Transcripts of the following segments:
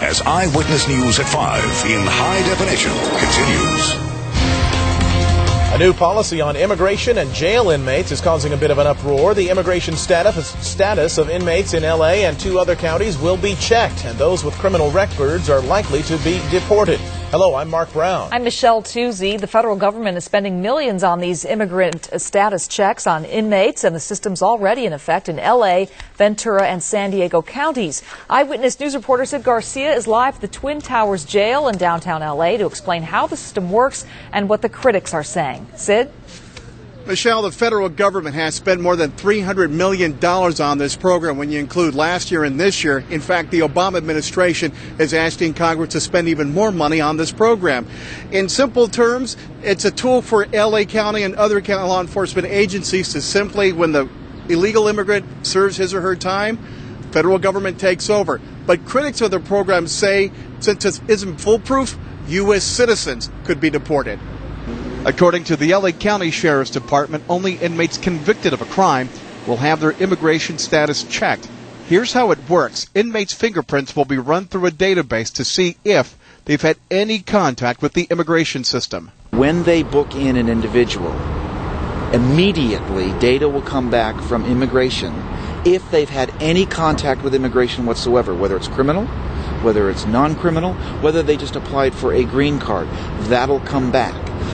as Eyewitness News at 5 in high definition continues. A new policy on immigration and jail inmates is causing a bit of an uproar. The immigration status of inmates in L.A. and 2 other counties will be checked, and those with criminal records are likely to be deported. Hello, I'm Mark Brown. I'm Michelle Tuzzi. The federal government is spending millions on these immigrant status checks on inmates, and the system's already in effect in L.A., Ventura, and San Diego counties. Eyewitness News reporter Sid Garcia is live at the Twin Towers Jail in downtown L.A. to explain how the system works and what the critics are saying. Sid? Michelle, the federal government has spent more than $300 million on this program when you include last year and this year. In fact, the Obama administration is asking Congress to spend even more money on this program. In simple terms, it's a tool for L.A. County and other law enforcement agencies to simply, when the illegal immigrant serves his or her time, federal government takes over. But critics of the program say, since it isn't foolproof, U.S. citizens could be deported. According to the L.A. County Sheriff's Department, only inmates convicted of a crime will have their immigration status checked. Here's how it works. Inmates' fingerprints will be run through a database to see if they've had any contact with the immigration system. When they book in an individual, immediately data will come back from immigration if they've had any contact with immigration whatsoever, whether it's criminal, whether it's non-criminal, whether they just applied for a green card. That'll come back.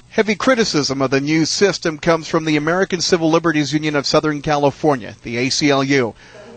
Heavy criticism of the new system comes from the American Civil Liberties Union of Southern California, the ACLU.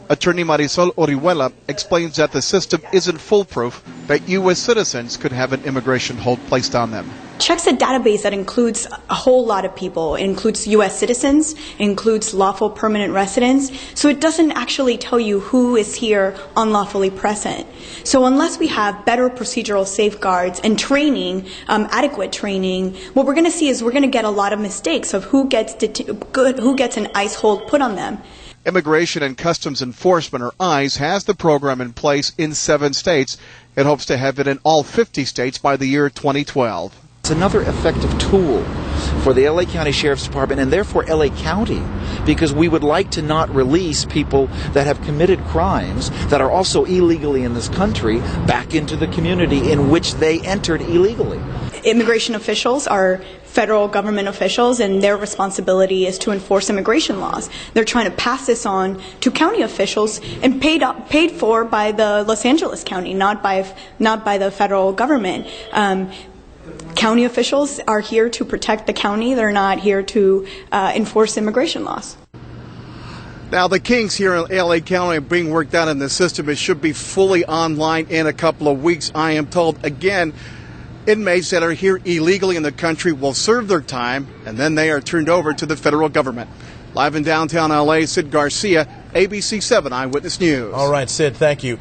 Attorney Marisol Orihuela explains that the system isn't foolproof, that U.S. citizens could have an immigration hold placed on them. Checks a database that includes a whole lot of people. It includes U.S. citizens, it includes lawful permanent residents, so it doesn't actually tell you who is here unlawfully present. So unless we have better procedural safeguards and training, adequate training, what we're going to see is we're going to get a lot of mistakes of who gets an ICE hold put on them. Immigration and Customs Enforcement, or ICE, has the program in place in 7 states. It hopes to have it in all 50 states by the year 2012. It's another effective tool for the L.A. County Sheriff's Department and therefore L.A. County, because we would like to not release people that have committed crimes that are also illegally in this country back into the community in which they entered illegally. Immigration officials are federal government officials, and their responsibility is to enforce immigration laws. They're trying to pass this on to county officials and paid for by the Los Angeles County, not by the federal government. County officials are here to protect the county. They're not here to enforce immigration laws. Now, the kinks here in L.A. County are being worked out in the system. It should be fully online in a couple of weeks, I am told. Again, inmates that are here illegally in the country will serve their time, and then they are turned over to the federal government. Live in downtown L.A., Sid Garcia, ABC 7 Eyewitness News. All right, Sid, thank you.